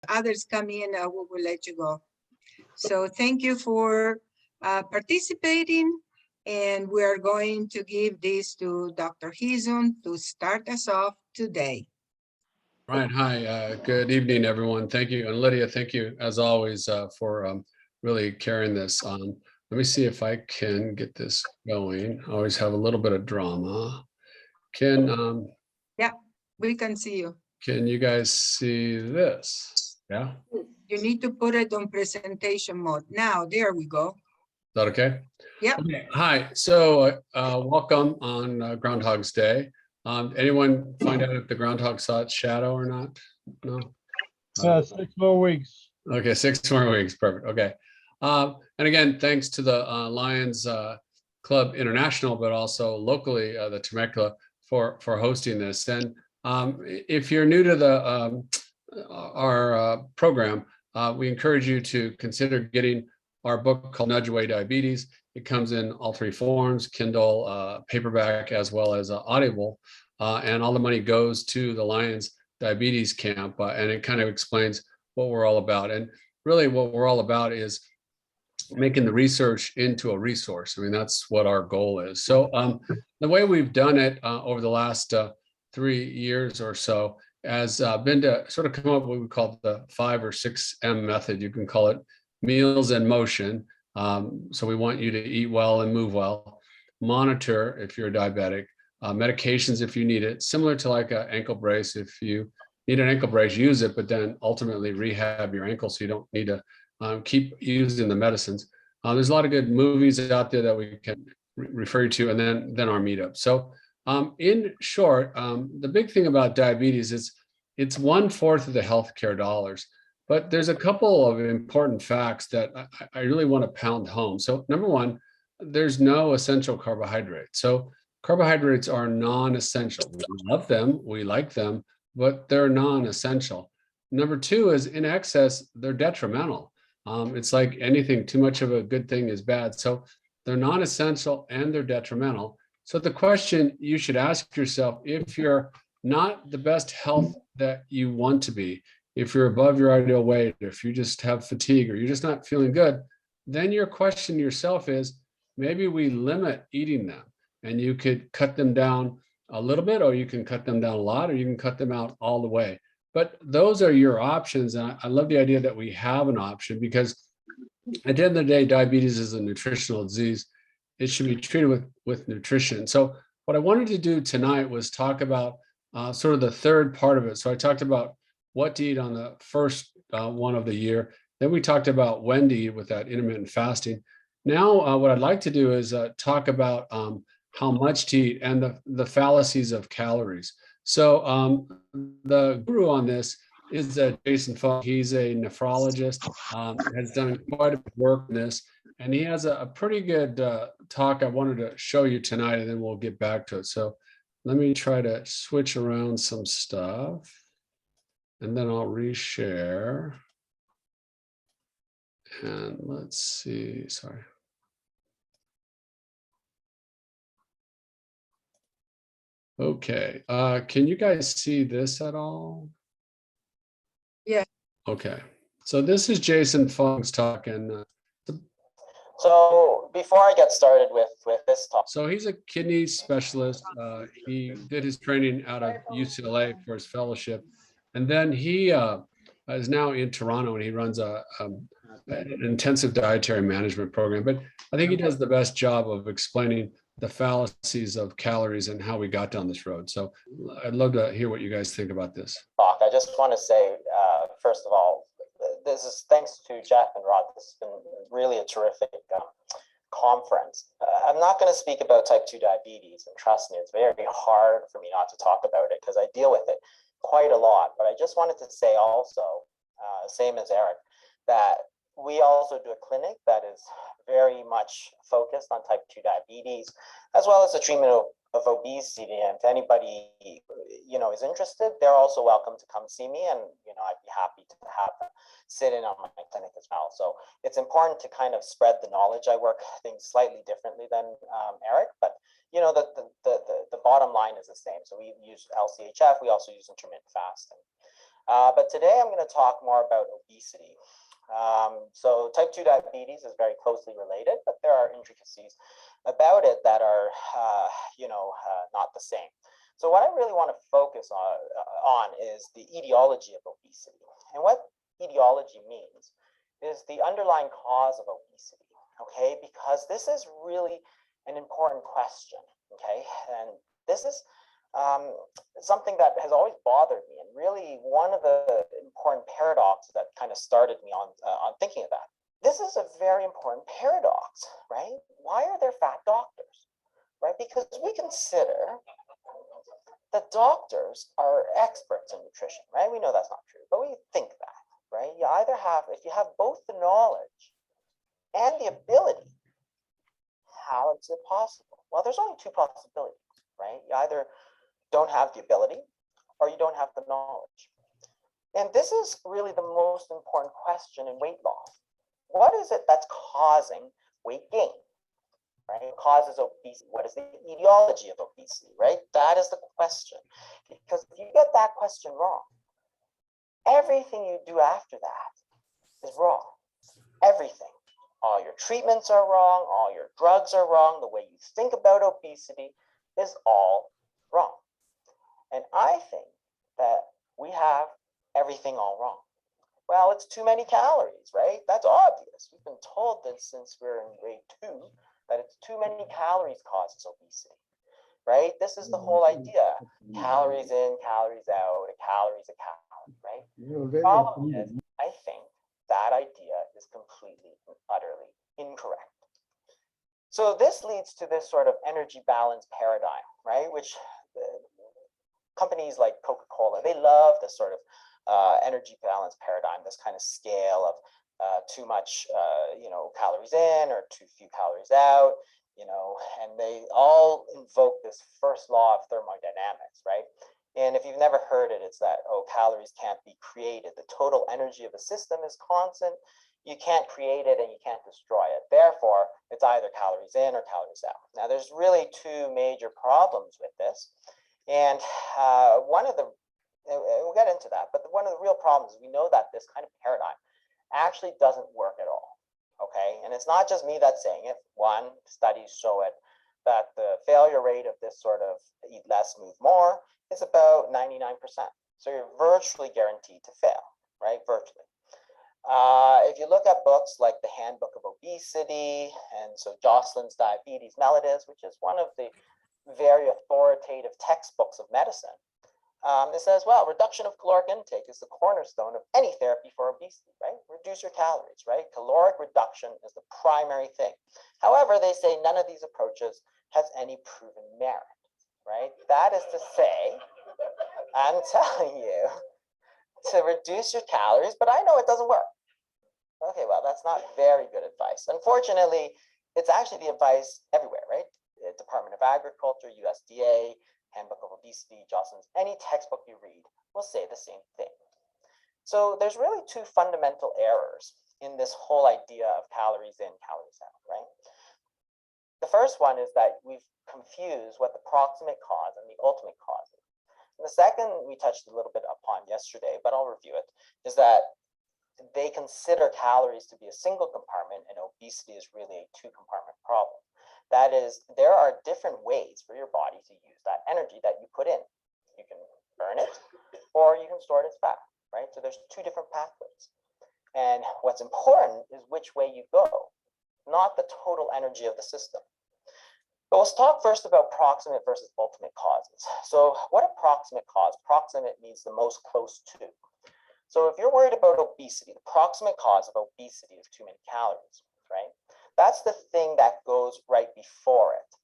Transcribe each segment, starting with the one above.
others come in, we will let you go. So thank you for participating. And we are going to give this to Dr. Hizun to start us off today. Right. Hi. Good evening, everyone. Thank you. And Lydia, thank you, as always, for really carrying this on. Let me see if I can get this going. I always have a little bit of drama. Yeah, we can see you. Can you guys see this? Yeah. You need to put it on presentation mode. Now, there we go. Is that okay? Yeah. Okay. Hi. So welcome on Groundhog's Day. Anyone find out if the groundhog saw its shadow or not? No? 6 more weeks. Okay, 6 more weeks. Perfect. Okay. And again, thanks to the Lions Club International, but also locally, the Temecula, for hosting this. And if you're new to our program, we encourage you to consider getting our book called Nudge Away Diabetes. It comes in all 3 forms: Kindle, paperback, as well as Audible. And all the money goes to the Lions Diabetes Camp, and it kind of explains what we're all about. And really what we're all about is making the research into a resource. I mean, that's what our goal is. So the way we've done it over the last 3 years or so has been to sort of come up with what we call the 5 or 6M method. You can call it meals and motion. So we want you to eat well and move well, monitor if you're diabetic, medications if you need it, similar to like an ankle brace. If you need an ankle brace, use it, but then ultimately rehab your ankle so you don't need to keep using the medicines. There's a lot of good movies out there that we can refer you to, and then our meetup. So in short, the big thing about diabetes is it's 1/4 of the healthcare dollars, but there's a couple of important facts that I really want to pound home. So number one, there's no essential carbohydrate. So carbohydrates are non-essential. We love them, we like them, but they're non-essential. Number two is in excess, they're detrimental. It's like anything, too much of a good thing is bad. So they're non-essential and they're detrimental. So the question you should ask yourself, if you're not the best health that you want to be, if you're above your ideal weight, if you just have fatigue or you're just not feeling good, then your question to yourself is, maybe we limit eating them, and you could cut them down a little bit, or you can cut them down a lot, or you can cut them out all the way. But those are your options. And I love the idea that we have an option, because at the end of the day, diabetes is a nutritional disease. It should be treated with nutrition. So what I wanted to do tonight was talk about sort of the third part of it. So I talked about what to eat on the first one of the year. Then we talked about when to eat with that intermittent fasting. Now, what I'd like to do is talk about how much to eat and the fallacies of calories. So the guru on this is Jason Fung. He's a nephrologist, has done quite a bit of work on this, and he has a pretty good talk I wanted to show you tonight, and then we'll get back to it. So let me try to switch around some stuff, and then I'll reshare. And let's see, sorry. Okay, can you guys see this at all? Yeah. Okay, so this is Jason Fung's talk, and so before I get started with this talk. So he's a kidney specialist. He did his training out of UCLA for his fellowship, and then he is now in Toronto, and he runs an intensive dietary management program. But I think he does the best job of explaining the fallacies of calories and how we got down this road. So I'd love to hear what you guys think about this. I just want to say, first of all, this is thanks to Jeff and Rod. This has been really a terrific conference. I'm not going to speak about type 2 diabetes, and trust me, it's very hard for me not to talk about it because I deal with it quite a lot. But I just wanted to say also, same as Eric, that we also do a clinic that is very much focused on type 2 diabetes, as well as the treatment of obesity. And if anybody, is interested, they're also welcome to come see me, and, I'd be happy to have them sit in on my clinic as well. So it's important to kind of spread the knowledge. I work things slightly differently than Eric, but the bottom line is the same. So we use LCHF. We also use intermittent fasting. But today I'm going to talk more about obesity. So type 2 diabetes is very closely related, but there are intricacies about it that are, not the same. So what I really want to focus on is the etiology of obesity. And what etiology means is the underlying cause of obesity, okay? Because this is really an important question, okay? And this is something that has always bothered me, and really one of the important paradoxes that kind of started me on thinking of that. This is a very important paradox, right? Why are there fat doctors, right? Because we consider that doctors are experts in nutrition, right? We know that's not true, but we think that, right? You either have, if you have both the knowledge and the ability, how is it possible? Well, there's only two possibilities, right? You either don't have the ability or you don't have the knowledge. And this is really the most important question in weight loss. What is it that's causing weight gain, right? What causes obesity? What is the etiology of obesity, right? That is the question. Because if you get that question wrong, everything you do after that is wrong. Everything. All your treatments are wrong. All your drugs are wrong. The way you think about obesity is all wrong. And I think that we have everything all wrong. Well, it's too many calories, right? That's obvious. We've been told this since we're in grade 2, that it's too many calories causes obesity, right? This is the whole idea. Calories in, calories out, a calorie is a calorie, right? The problem is, I think that idea is completely and utterly incorrect. So this leads to this sort of energy balance paradigm, right? Which companies like Coca-Cola, they love this sort of energy balance paradigm, this kind of scale of too much, calories in or too few calories out, and they all invoke this first law of thermodynamics, right? And if you've never heard it, it's that, calories can't be created. The total energy of a system is constant. You can't create it and you can't destroy it. Therefore, it's either calories in or calories out. Now, there's really two major problems with this. And we'll get into that, but one of the real problems is we know that this kind of paradigm actually doesn't work at all, okay? And it's not just me that's saying it. One, studies show it, that the failure rate of this sort of eat less, move more is about 99%. So you're virtually guaranteed to fail, right? Virtually. If you look at books like the Handbook of Obesity, and so Jocelyn's Diabetes Mellitus, which is one of the very authoritative textbooks of medicine, it says, well, reduction of caloric intake is the cornerstone of any therapy for obesity, right? Reduce your calories, right? Caloric reduction is the primary thing. However, they say none of these approaches has any proven merit, right? That is to say, I'm telling you to reduce your calories, but I know it doesn't work. Okay, well, that's not very good advice. Unfortunately, it's actually the advice everywhere, right? The Department of Agriculture, USDA, Handbook of Obesity, Jocelyn's, any textbook you read will say the same thing. So there's really two fundamental errors in this whole idea of calories in, calories out, right? The first one is that we've confused what the proximate cause and the ultimate cause is. And the second we touched a little bit upon yesterday, but I'll review it, is that they consider calories to be a single compartment and obesity is really a two-compartment problem. That is, there are different ways for your body to use that energy that you put in. You can burn it or you can store it as fat, right? So there's two different pathways. And what's important is which way you go, not the total energy of the system. But let's talk first about proximate versus ultimate causes. So what a proximate cause? Proximate means the most close to. So if you're worried about obesity, the proximate cause of obesity is too many calories, right? That's the thing that goes right before it.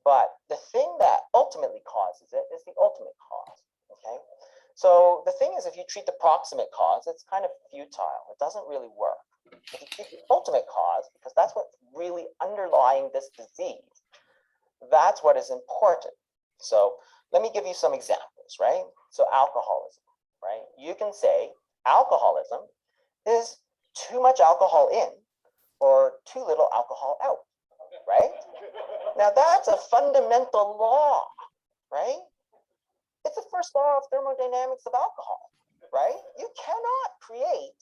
But the thing that ultimately causes it is the ultimate cause, okay? So the thing is, if you treat the proximate cause, it's kind of futile. It doesn't really work. If you treat the ultimate cause, because that's what's really underlying this disease, that's what is important. So let me give you some examples, right? So alcoholism, right? You can say alcoholism is too much alcohol in or too little alcohol out, right? Now that's a fundamental law, right? It's the first law of thermodynamics of alcohol. right? You cannot create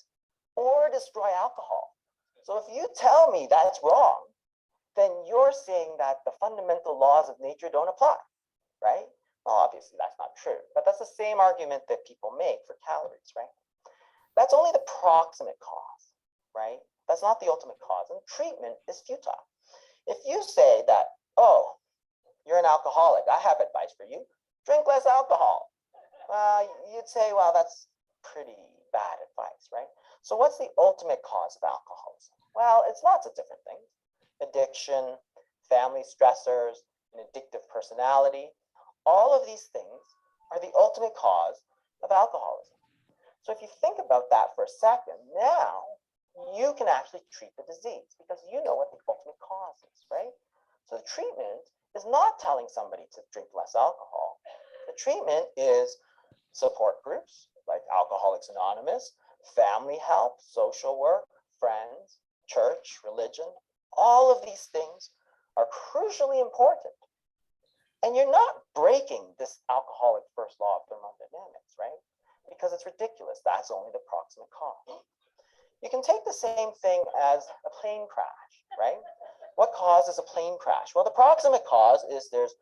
or destroy alcohol. So if you tell me that's wrong, then you're saying that the fundamental laws of nature don't apply, right? Well, obviously that's not true, but that's the same argument that people make for calories, right? That's only the proximate cause, right? That's not the ultimate cause, and treatment is futile. If you say that, oh, you're an alcoholic, I have advice for you, drink less alcohol. You'd say, well, that's pretty bad advice, right? So what's the ultimate cause of alcoholism? Well, it's lots of different things. Addiction, family stressors, an addictive personality. All of these things are the ultimate cause of alcoholism. So if you think about that for a second, now you can actually treat the disease because you know what the ultimate cause is, right? So the treatment is not telling somebody to drink less alcohol. The treatment is support groups like Alcoholics Anonymous, family help, social work, friends, church, religion. All of these things are crucially important. And you're not breaking this alcoholic first law of thermodynamics, right? Because it's ridiculous. That's only the proximate cause. You can take the same thing as a plane crash, right? What causes a plane crash? Well, the proximate cause is there's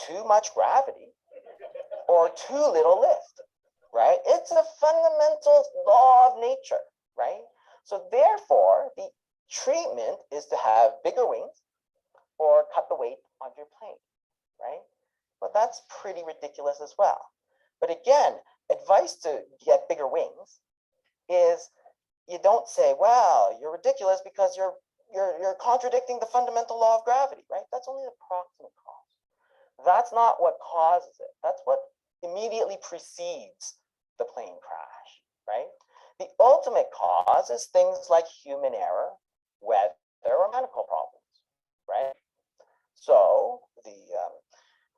too much gravity or too little lift, right? It's a fundamental law of nature, right? So therefore, the treatment is to have bigger wings or cut the weight on your plane, right? But that's pretty ridiculous as well. But again, advice to get bigger wings is you don't say, well, you're ridiculous because you're contradicting the fundamental law of gravity, right? That's only the proximate cause. That's not what causes it. That's what immediately precedes the plane crash, right? The ultimate cause is things like human error, weather, or medical problems, right? So the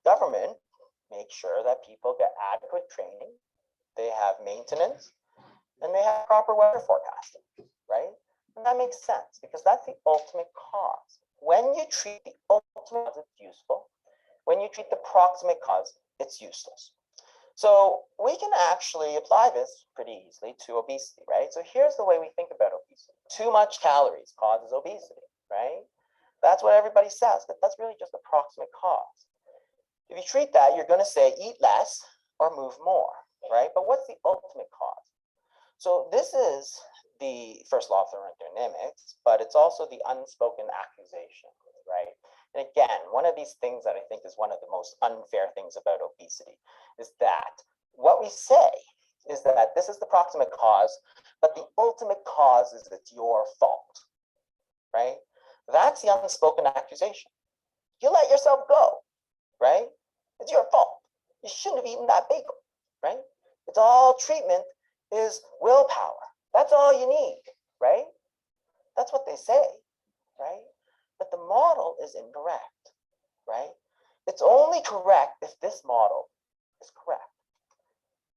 government makes sure that people get adequate training, they have maintenance, and they have proper weather forecasting, right? And that makes sense because that's the ultimate cause. When you treat the ultimate cause, it's useful. When you treat the proximate cause, it's useless. So we can actually apply this pretty easily to obesity, right? So here's the way we think about obesity. Too much calories causes obesity, right? That's what everybody says, but that's really just the proximate cause. If you treat that, you're going to say eat less or move more, right? But what's the ultimate cause? So this is the first law of thermodynamics, but it's also the unspoken accusation, right? And again, one of these things that I think is one of the most unfair things about obesity is that what we say is that this is the proximate cause, but the ultimate cause is it's your fault, right? That's the unspoken accusation. You let yourself go, right? It's your fault. You shouldn't have eaten that bagel, right? It's all treatment is willpower. That's all you need, right? That's what they say, right? But the model is incorrect, right? It's only correct if this model is correct.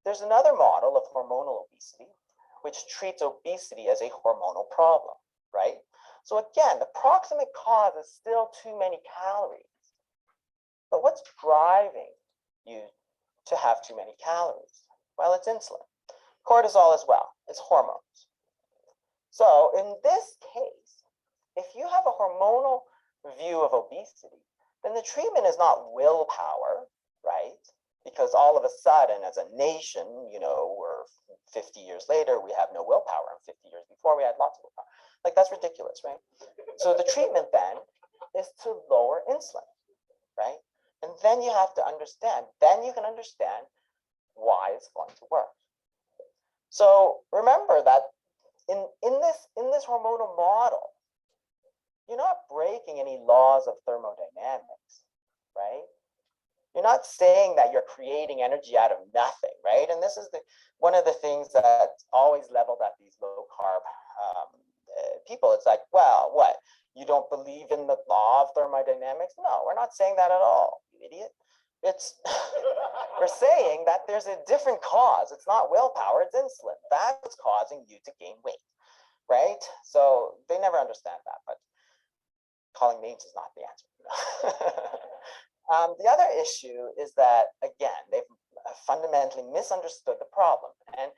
There's another model of hormonal obesity, which treats obesity as a hormonal problem, right? So again, the proximate cause is still too many calories. But what's driving you to have too many calories? Well, it's insulin. Cortisol as well. It's hormones. So in this case, if you have a hormonal view of obesity, then the treatment is not willpower, right? Because all of a sudden, as a nation, you know, we're 50 years later, we have no willpower. And 50 years before, we had lots of willpower. Like, that's ridiculous, right? So the treatment then is to lower insulin, right? And then you have to understand, then you can understand why it's going to work. So remember that in this hormonal model, you're not breaking any laws of thermodynamics, right? You're not saying that you're creating energy out of nothing, right? And this is one of the things that's always leveled at these low carb people. It's like, well, what? You don't believe in the law of thermodynamics? No, we're not saying that at all, you idiot. It's we're saying that there's a different cause. It's not willpower, it's insulin. That's causing you to gain weight, right? So they never understand that, but calling names is not the answer. The other issue is that, again, they've fundamentally misunderstood the problem. And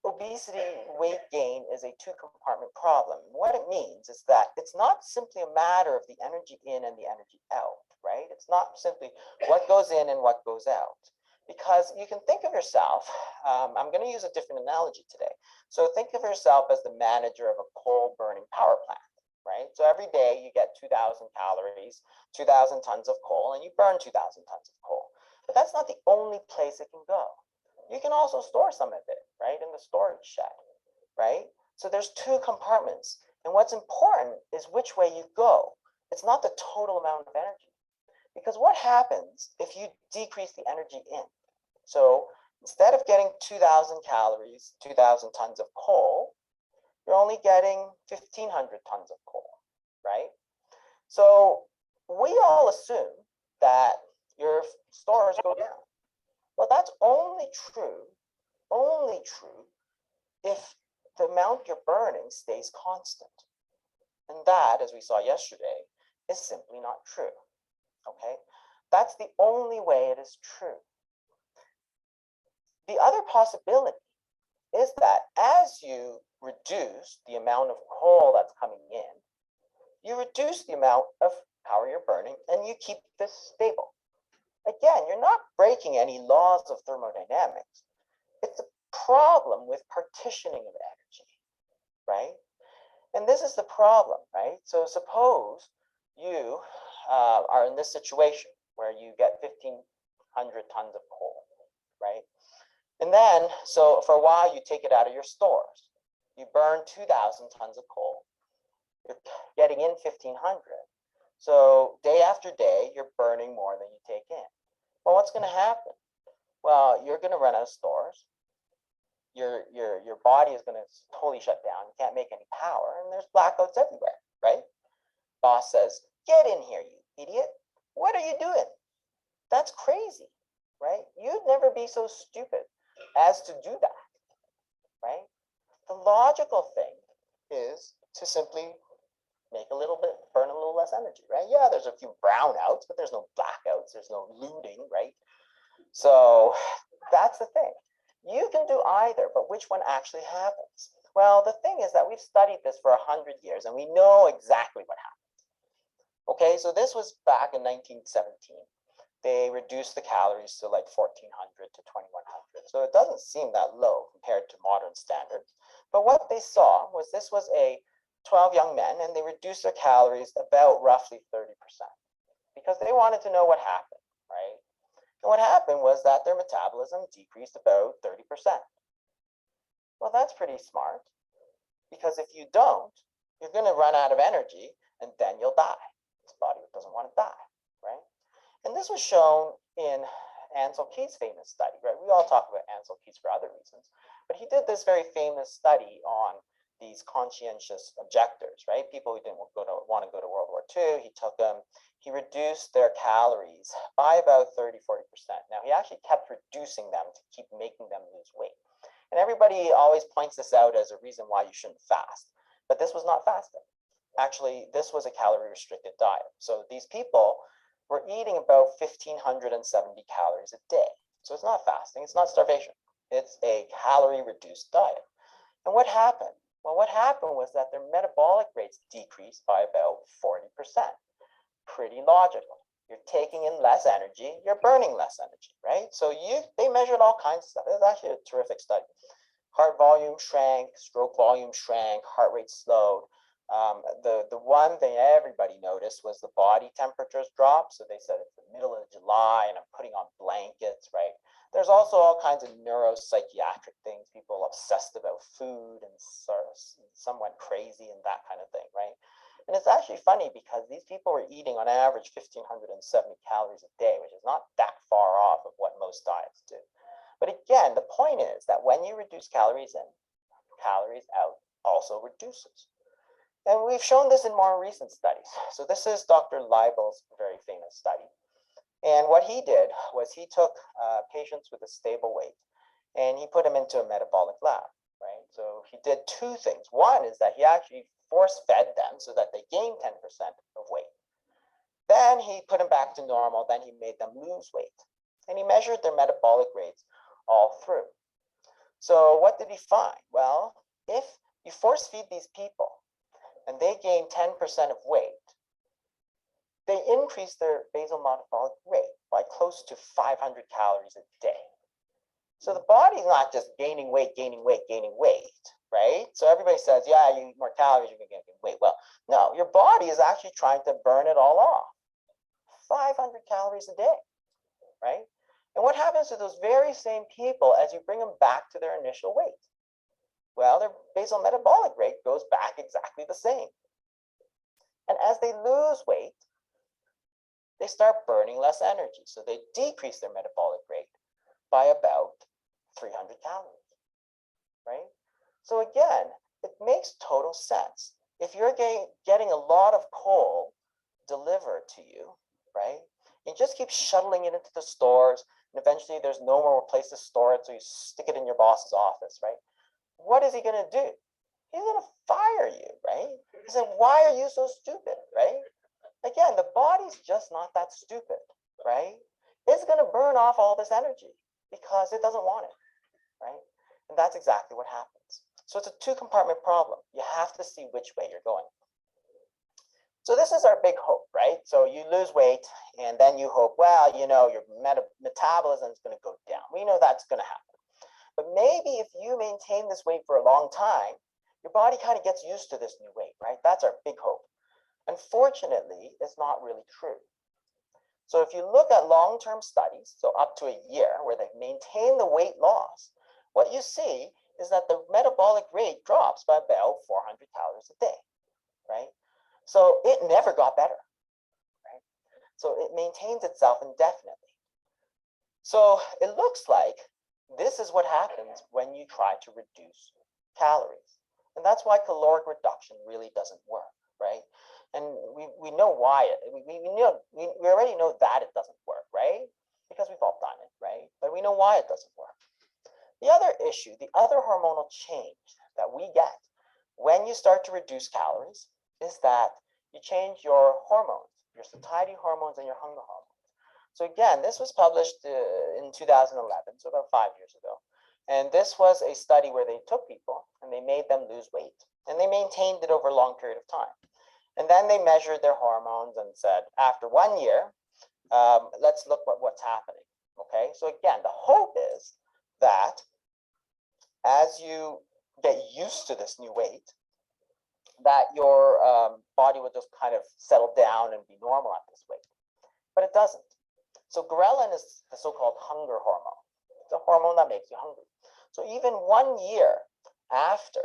obesity weight gain is a two-compartment problem. What it means is that it's not simply a matter of the energy in and the energy out, right? It's not simply what goes in and what goes out. Because you can think of yourself, I'm going to use a different analogy today. So think of yourself as the manager of a coal burning power plant, right? So every day you get 2,000 calories, 2,000 tons of coal, and you burn 2,000 tons of coal. But that's not the only place it can go. You can also store some of it, right, in the storage shed, right? So there's two compartments. And what's important is which way you go. It's not the total amount of energy. Because what happens if you decrease the energy in? So instead of getting 2,000 calories, 2,000 tons of coal, you're only getting 1,500 tons of coal, right? So we all assume that your stores go down. Well, that's only true if the amount you're burning stays constant. And that, as we saw yesterday, is simply not true. Okay, that's the only way it is true. The other possibility is that as you reduce the amount of coal that's coming in, you reduce the amount of power you're burning and you keep this stable. Again, you're not breaking any laws of thermodynamics. It's a problem with partitioning of energy, right? And this is the problem, right? So suppose you are in this situation where you get 1,500 tons of coal, right? And then, so for a while, you take it out of your stores. You burn 2,000 tons of coal. You're getting in 1,500. So day after day, you're burning more than you take in. Well, what's going to happen? Well, you're going to run out of stores. Your body is going to totally shut down. You can't make any power, and there's blackouts everywhere, right? Boss says, "Get in here, you idiot. What are you doing?" That's crazy, right? You'd never be so stupid as to do that, right? The logical thing is to simply make a little bit, burn a little less energy, right? Yeah, there's a few brownouts, but there's no blackouts, there's no looting, right? So that's the thing. You can do either, but which one actually happens? Well, the thing is that we've studied this for 100 years and we know exactly what happens. Okay, so this was back in 1917. They reduced the calories to like 1,400 to 2,100. So it doesn't seem that low compared to modern standards. But what they saw was this was a 12 young men and they reduced their calories about roughly 30% because they wanted to know what happened, right? And what happened was that their metabolism decreased about 30%. Well, that's pretty smart because if you don't, you're going to run out of energy and then you'll die. This body doesn't want to die, right? And this was shown in Ansel Keys' famous study, right? We all talk about Ansel Keys for other reasons, but he did this very famous study on these conscientious objectors, right? People who didn't want to go to World War II. He took them, he reduced their calories by about 30, 40%. Now, he actually kept reducing them to keep making them lose weight. And everybody always points this out as a reason why you shouldn't fast. But this was not fasting. Actually, this was a calorie-restricted diet. So these people were eating about 1,570 calories a day. So it's not fasting, it's not starvation. It's a calorie-reduced diet. And what happened? Well, what happened was that their metabolic rates decreased by about 40%. Pretty logical. You're taking in less energy, you're burning less energy, right? So they measured all kinds of stuff. It was actually a terrific study. Heart volume shrank, stroke volume shrank, heart rate slowed. The one thing everybody noticed was the body temperatures dropped. So they said it's the middle of July and I'm putting on blankets, right? There's also all kinds of neuropsychiatric things. People obsessed about food and some went crazy and that kind of thing, right? And it's actually funny because these people were eating on average 1,570 calories a day, which is not that far off of what most diets do. But again, the point is that when you reduce calories in, calories out also reduces. And we've shown this in more recent studies. So this is Dr. Leibel's very famous study. And what he did was he took patients with a stable weight and he put them into a metabolic lab, right? So he did two things. One is that he actually force-fed them so that they gained 10% of weight. Then he put them back to normal. Then he made them lose weight. And he measured their metabolic rates all through. So what did he find? Well, if you force feed these people and they gain 10% of weight, they increase their basal metabolic rate by close to 500 calories a day. So the body's not just gaining weight, right? So everybody says, yeah, you eat more calories, you're gonna gain weight. Well, no, your body is actually trying to burn it all off. 500 calories a day, right? And what happens to those very same people as you bring them back to their initial weight? Well, their basal metabolic rate goes back exactly the same. And as they lose weight, they start burning less energy. So they decrease their metabolic rate by about 300 calories, right? So again, it makes total sense. If you're getting a lot of coal delivered to you, right? You just keep shuttling it into the stores, and eventually there's no more place to store it, so you stick it in your boss's office, right? What is he gonna do? He's gonna fire you, right? He said, why are you so stupid, right? Again, the body's just not that stupid, right? It's gonna burn off all this energy because it doesn't want it, right? And that's exactly what happens. So it's a two-compartment problem. You have to see which way you're going. So this is our big hope, right? So you lose weight and then you hope, well, you know, your metabolism is going to go down. We know that's going to happen. But maybe if you maintain this weight for a long time, your body kind of gets used to this new weight, right? That's our big hope. Unfortunately, it's not really true. So if you look at long-term studies, so up to a year where they've maintained the weight loss, what you see is that the metabolic rate drops by about 400 calories a day, right? So it never got better, right? So it maintains itself indefinitely. So it looks like this is what happens when you try to reduce calories. And that's why caloric reduction really doesn't work, right? And we know why we already know that it doesn't work, right? Because we've all done it, right? But we know why it doesn't work. The other issue, the other hormonal change that we get when you start to reduce calories is that you change your hormones, your satiety hormones and your hunger hormones. So again, this was published in 2011, so about 5 years ago. And this was a study where they took people and they made them lose weight and they maintained it over a long period of time. And then they measured their hormones and said, after 1 year, let's look at what's happening, okay? So again, the hope is that as you get used to this new weight, that your body will just kind of settle down and be normal at this weight. But it doesn't. So ghrelin is the so-called hunger hormone. It's a hormone that makes you hungry. So even 1 year after,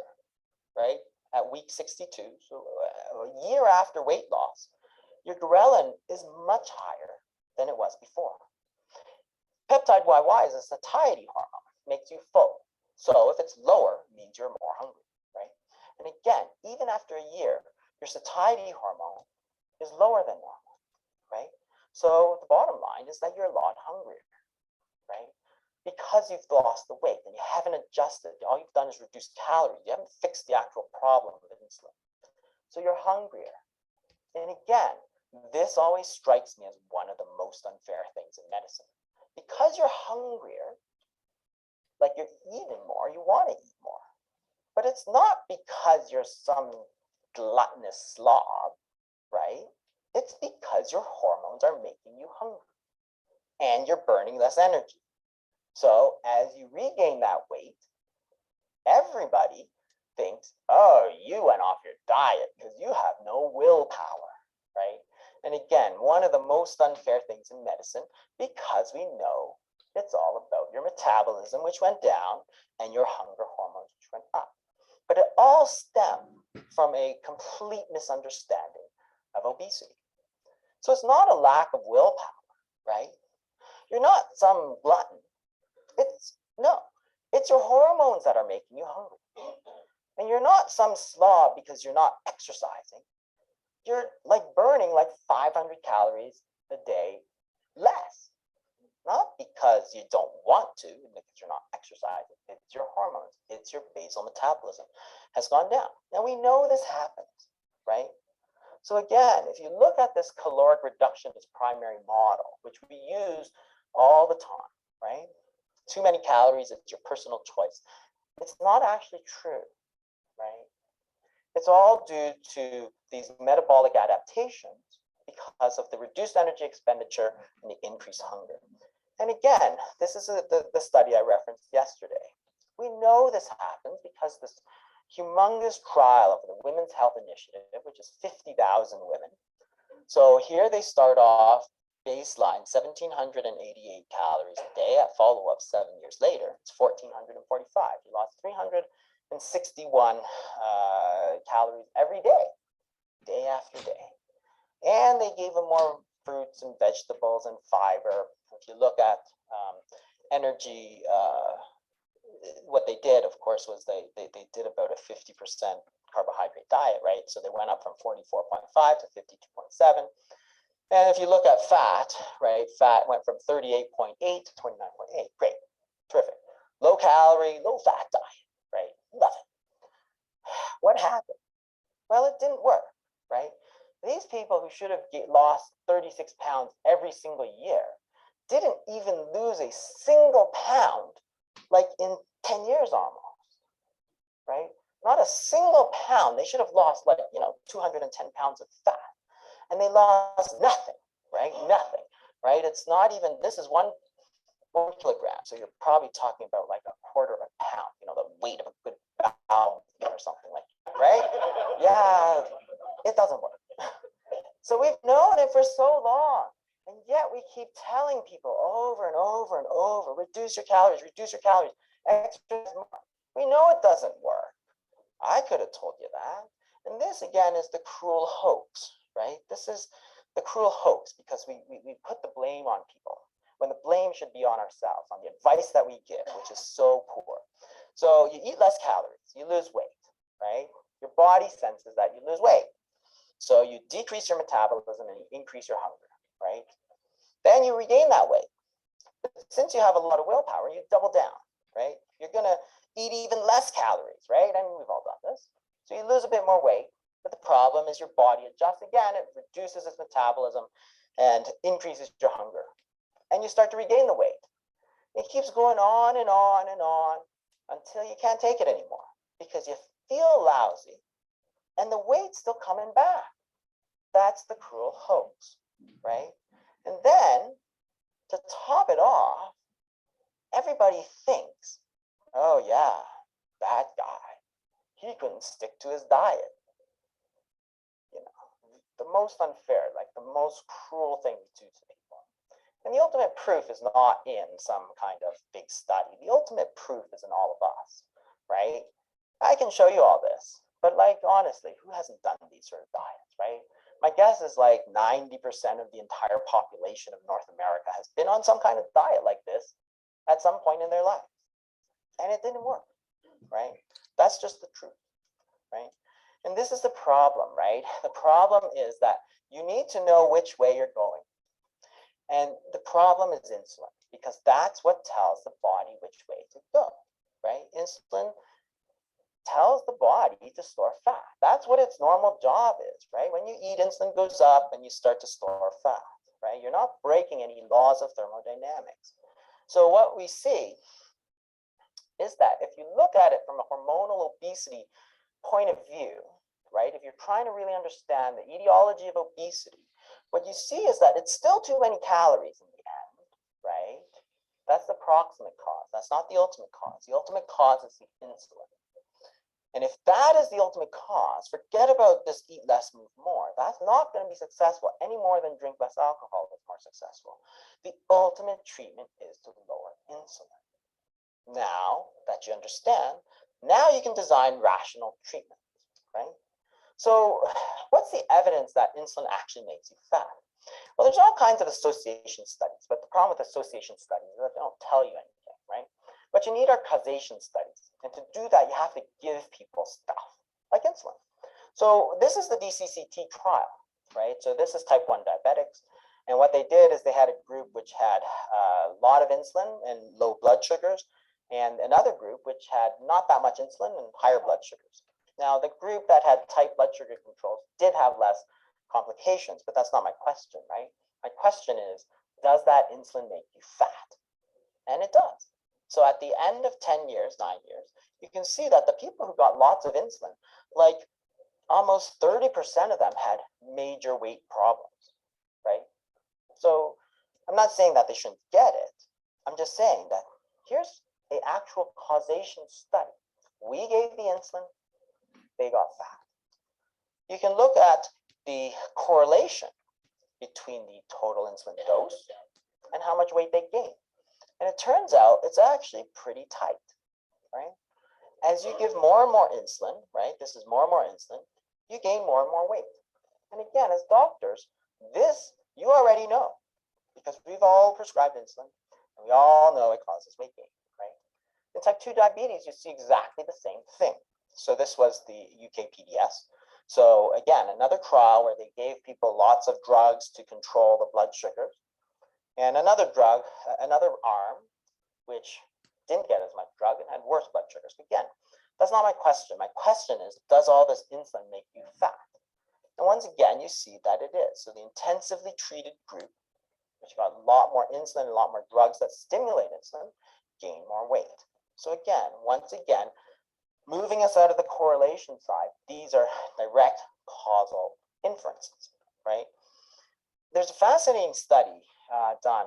right, at week 62, so a year after weight loss, your ghrelin is much higher than it was before. Peptide YY is a satiety hormone, makes you full. So if it's lower, it means you're more hungry, right? And again, even after a year, your satiety hormone is lower than normal, right? So the bottom line is that you're a lot hungrier, right? Because you've lost the weight and you haven't adjusted, all you've done is reduce calories. You haven't fixed the actual problem of insulin. So you're hungrier. And again, this always strikes me as one of the most unfair things in medicine. Because you're hungrier, like you're eating more, you want to eat more. But it's not because you're some gluttonous slob, right? It's because your hormones are making you hungry and you're burning less energy. So as you regain that weight, everybody thinks, oh, you went off your diet because you have no willpower, right? And again, one of the most unfair things in medicine, because we know it's all about your metabolism, which went down, and your hunger hormones, which went up. But it all stemmed from a complete misunderstanding of obesity. So it's not a lack of willpower, right? You're not some glutton. It's your hormones that are making you hungry. And you're not some slob because you're not exercising. You're like burning like 500 calories a day less. Not because you don't want to, because you're not exercising. It's your hormones. It's your basal metabolism has gone down. Now we know this happens, right? So again, if you look at this caloric reduction as primary model, which we use all the time, right? Too many calories, it's your personal choice. It's not actually true, right? It's all due to these metabolic adaptations because of the reduced energy expenditure and the increased hunger. And again, this is the study I referenced yesterday. We know this happens because this humongous trial of the Women's Health Initiative, which is 50,000 women. So here they start off baseline 1,788 calories a day. At follow-up 7 years later, it's 1,445. You lost 361 calories every day, day after day. And they gave them more fruits and vegetables and fiber. If you look at energy, what they did, of course, was they did about a 50% carbohydrate diet, right? So they went up from 44.5 to 52.7. And if you look at fat, right, fat went from 38.8 to 29.8. Great, terrific. Low calorie, low fat diet, right? Nothing. What happened? Well, it didn't work, right? These people who should have lost 36 pounds every single year didn't even lose a single pound, like in 10 years almost, right? Not a single pound. They should have lost like, 210 pounds of fat. And they lost nothing, right? Nothing, right? It's not even, this is one kilogram. So you're probably talking about like a quarter of a pound, the weight of a good pound or something like that, right? Yeah, it doesn't work. So we've known it for so long. And yet we keep telling people over and over and over, reduce your calories, exercise more. We know it doesn't work. I could have told you that. And this again is the cruel hoax, right? This is the cruel hoax because we put the blame on people when the blame should be on ourselves, on the advice that we give, which is so poor. So you eat less calories, you lose weight, right? Your body senses that you lose weight. So you decrease your metabolism and you increase your hunger, right? Then you regain that weight. But since you have a lot of willpower, you double down, right? You're gonna eat even less calories, right? I mean, we've all done this. So you lose a bit more weight, but the problem is your body adjusts again, it reduces its metabolism and increases your hunger. And you start to regain the weight. It keeps going on and on and on until you can't take it anymore because you feel lousy and the weight's still coming back. That's the cruel hoax, right? And then to top it off, everybody thinks, oh yeah, that guy, he couldn't stick to his diet. The most unfair, like the most cruel thing to do to people. And the ultimate proof is not in some kind of big study. The ultimate proof is in all of us, right? I can show you all this, but like honestly, who hasn't done these sort of diets, right? My guess is like 90% of the entire population of North America has been on some kind of diet like this at some point in their life. And it didn't work, right? That's just the truth, right? And this is the problem, right? The problem is that you need to know which way you're going. And the problem is insulin, because that's what tells the body which way to go, right? Insulin tells the body to store fat. That's what its normal job is, right? When you eat, insulin goes up and you start to store fat, right? You're not breaking any laws of thermodynamics. So what we see is that if you look at it from a hormonal obesity point of view, right? If you're trying to really understand the etiology of obesity, what you see is that it's still too many calories in the end, right? That's the proximate cause. That's not the ultimate cause. The ultimate cause is the insulin. And if that is the ultimate cause, forget about this eat less, move more. That's not going to be successful any more than drink less alcohol is more successful. The ultimate treatment is to lower insulin. Now that you understand, now you can design rational treatments, right? So what's the evidence that insulin actually makes you fat? Well, there's all kinds of association studies, but the problem with association studies is that they don't tell you anything, right? What you need are causation studies. And to do that, you have to give people stuff like insulin. So this is the DCCT trial, right? So this is type 1 diabetics. And what they did is they had a group which had a lot of insulin and low blood sugars, and another group which had not that much insulin and higher blood sugars. Now, the group that had tight blood sugar controls did have less complications, but that's not my question, right? My question is, does that insulin make you fat? And it does. So at the end of 10 years, 9 years, you can see that the people who got lots of insulin, like almost 30% of them had major weight problems, right? So I'm not saying that they shouldn't get it. I'm just saying that here's an actual causation study. We gave the insulin, they got fat. You can look at the correlation between the total insulin dose and how much weight they gain. And it turns out it's actually pretty tight, right? As you give more and more insulin, right? This is more and more insulin, you gain more and more weight. And again, as doctors, this you already know because we've all prescribed insulin and we all know it causes weight gain, right? In type 2 diabetes, you see exactly the same thing. So this was the UK-PDS. So again, another trial where they gave people lots of drugs to control the blood sugars. And another drug, another arm, which didn't get as much drug and had worse blood sugars. Again, that's not my question. My question is, does all this insulin make you fat? And once again, you see that it is. So the intensively treated group, which got a lot more insulin, a lot more drugs that stimulate insulin, gain more weight. So again, once again, moving us out of the correlation side, these are direct causal inferences, right? There's a fascinating study done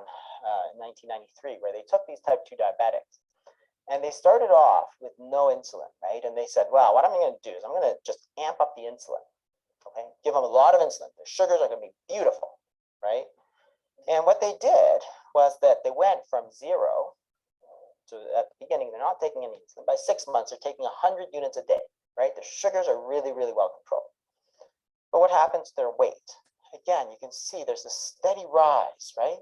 in 1993 where they took these type 2 diabetics and they started off with no insulin, right? And they said, well, what I'm going to do is I'm going to just amp up the insulin, okay? Give them a lot of insulin. Their sugars are going to be beautiful, right? And what they did was that they went from 0. So at the beginning, they're not taking any insulin. By 6 months, they're taking 100 units a day, right? Their sugars are really, really well controlled. But what happens to their weight? Again, you can see there's a steady rise, right?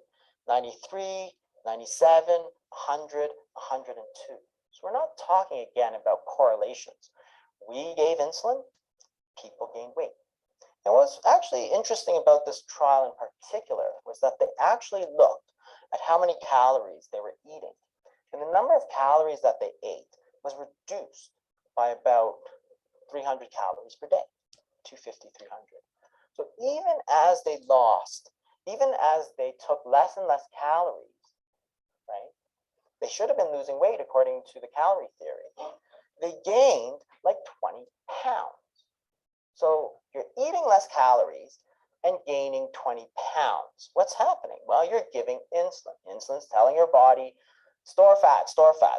93, 97, 100, 102. So we're not talking again about correlations. We gave insulin, people gained weight. And what's actually interesting about this trial in particular was that they actually looked at how many calories they were eating. And the number of calories that they ate was reduced by about 300 calories per day, 250, 300. So even as they lost, even as they took less and less calories, right? They should have been losing weight according to the calorie theory. They gained like 20 pounds. So you're eating less calories and gaining 20 pounds. What's happening? Well, you're giving insulin. Insulin's telling your body, store fat,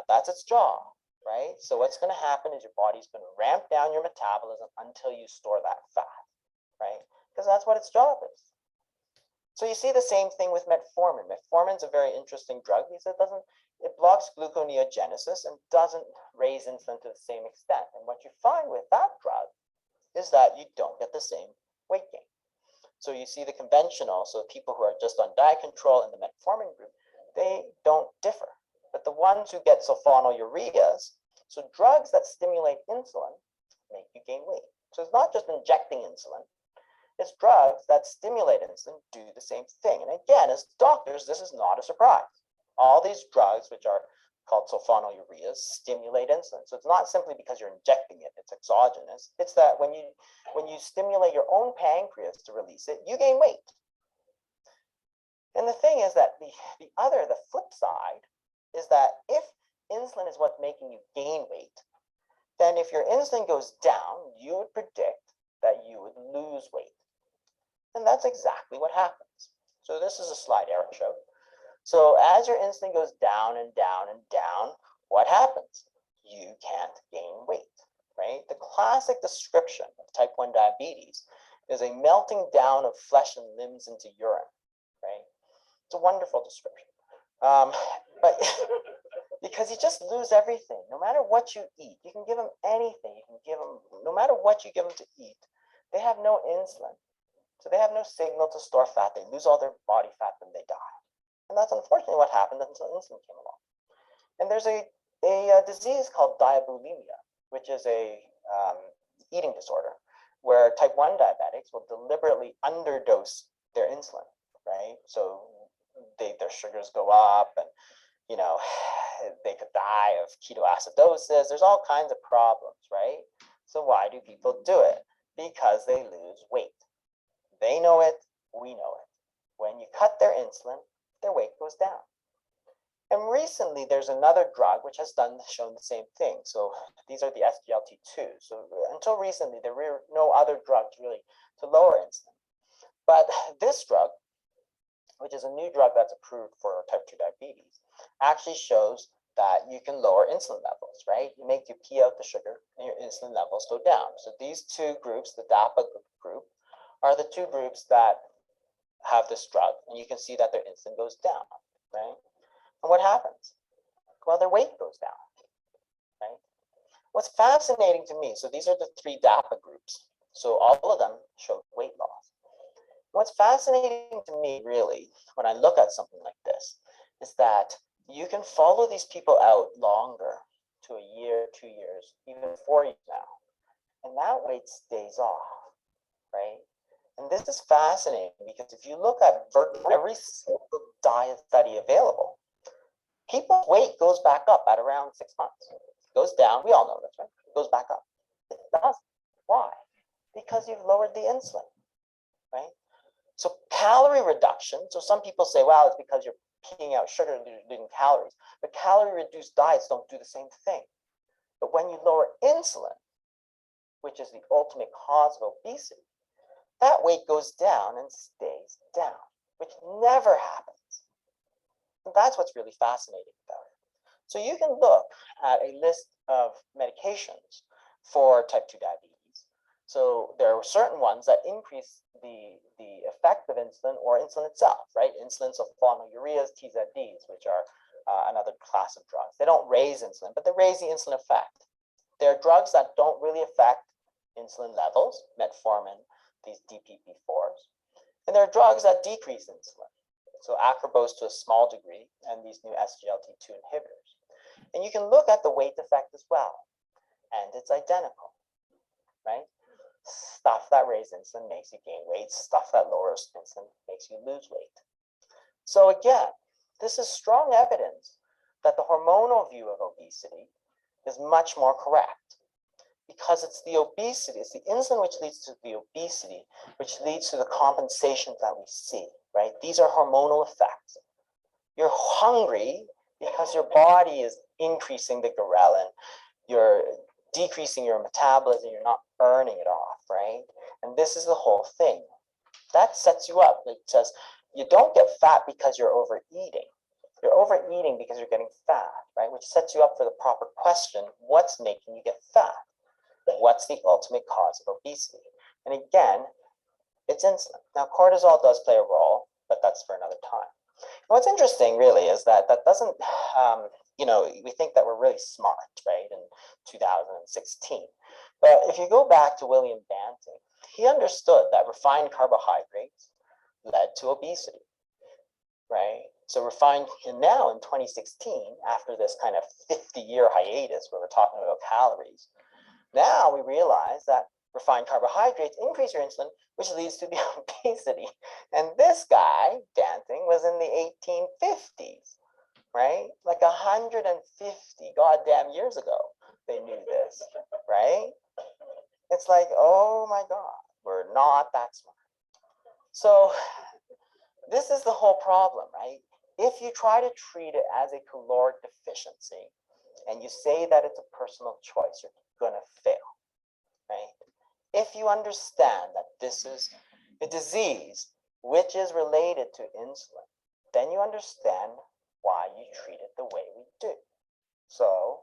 that's its job, right? So what's going to happen is your body's going to ramp down your metabolism until you store that fat, right? Because that's what its job is. So you see the same thing with metformin. Metformin's a very interesting drug because it blocks gluconeogenesis and doesn't raise insulin to the same extent. And what you find with that drug is that you don't get the same weight gain. So you see the conventional, so people who are just on diet control in the metformin group, they don't differ. But the ones who get sulfonylureas, so drugs that stimulate insulin, make you gain weight. So it's not just injecting insulin, it's drugs that stimulate insulin do the same thing. And again, as doctors, this is not a surprise. All these drugs, which are called sulfonylureas, stimulate insulin. So it's not simply because you're injecting it, it's exogenous. It's that when you stimulate your own pancreas to release it, you gain weight. And the thing is that the flip side is that if insulin is what's making you gain weight, then if your insulin goes down, you would predict that you would lose weight. And that's exactly what happens. So this is a slide Eric showed. So as your insulin goes down and down and down, what happens? You can't gain weight, right? The classic description of type 1 diabetes is a melting down of flesh and limbs into urine, right? It's a wonderful description. But because you just lose everything, no matter what you eat, you can give them anything, you can give them, no matter what you give them to eat, they have no insulin. So they have no signal to store fat. They lose all their body fat and they die. And that's unfortunately what happened until insulin came along. And there's a disease called diabulimia, which is a eating disorder where type 1 diabetics will deliberately underdose their insulin, right? So their sugars go up and, you know, they could die of ketoacidosis. There's all kinds of problems, right? So why do people do it? Because they lose weight. They know it, we know it. When you cut their insulin, their weight goes down. And recently, there's another drug which has shown the same thing. So these are the SGLT2. So until recently, there were no other drugs really to lower insulin. But this drug, which is a new drug that's approved for type 2 diabetes, actually shows that you can lower insulin levels, right? You make you pee out the sugar and your insulin levels go down. So these two groups, the DAPA group, are the two groups that have this drug, and you can see that their insulin goes down, right? And what happens? Well, their weight goes down, right? What's fascinating to me, so these are the three DAPA groups. So all of them showed weight loss. What's fascinating to me, really, when I look at something like this, is that you can follow these people out longer, to a year, 2 years, even 4 years now, and that weight stays off, right? And this is fascinating because if you look at virtually every single diet study available, people's weight goes back up at around 6 months. It goes down, we all know this, right? It goes back up. It does. Why? Because you've lowered the insulin, right? So calorie reduction, so some people say, well, it's because you're peeing out sugar and reducing calories. But calorie-reduced diets don't do the same thing. But when you lower insulin, which is the ultimate cause of obesity, that weight goes down and stays down, which never happens. And that's what's really fascinating about it. So you can look at a list of medications for type 2 diabetes. So there are certain ones that increase the effect of insulin or insulin itself, right? Insulin sulfonylureas, TZDs, which are another class of drugs. They don't raise insulin, but they raise the insulin effect. There are drugs that don't really affect insulin levels, metformin, these DPP4s. And there are drugs that decrease insulin. So acarbose to a small degree, and these new SGLT2 inhibitors. And you can look at the weight effect as well. And it's identical, right? Stuff that raises insulin makes you gain weight. Stuff that lowers insulin makes you lose weight. So again, this is strong evidence that the hormonal view of obesity is much more correct, because it's the obesity, it's the insulin which leads to the obesity, which leads to the compensations that we see, right? These are hormonal effects. You're hungry because your body is increasing the ghrelin. You're decreasing your metabolism, you're not burning it off, right? And this is the whole thing. That sets you up. It says you don't get fat because you're overeating. You're overeating because you're getting fat, right? Which sets you up for the proper question, what's making you get fat? What's the ultimate cause of obesity? And again, it's insulin. Now, cortisol does play a role, but that's for another time. What's interesting, really, is that doesn't, we think that we're really smart, right, in 2016. But if you go back to William Banting, he understood that refined carbohydrates led to obesity, right? So refined, and now in 2016, after this kind of 50-year hiatus where we're talking about calories, now we realize that refined carbohydrates increase your insulin, which leads to the obesity. And this guy, Banting, was in the 1850s, right? Like 150 goddamn years ago, they knew this, right? It's like, oh my God, we're not that smart. So this is the whole problem, right? If you try to treat it as a caloric deficiency and you say that it's a personal choice, you're going to fail, right? If you understand that this is a disease which is related to insulin, then you understand why you treat it the way we do. So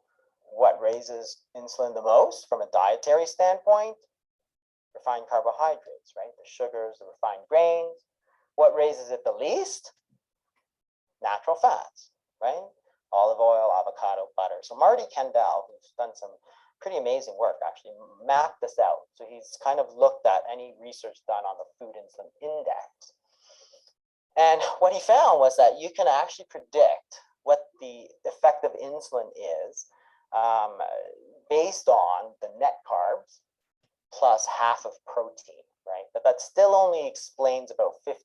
what raises insulin the most from a dietary standpoint? Refined carbohydrates, right? The sugars, the refined grains. What raises it the least? Natural fats, right? Olive oil, avocado, butter. So Marty Kendall, who's done some pretty amazing work, actually mapped this out. So he's kind of looked at any research done on the food insulin index. And what he found was that you can actually predict what the effect of insulin is based on the net carbs plus half of protein, right? But that still only explains about 54%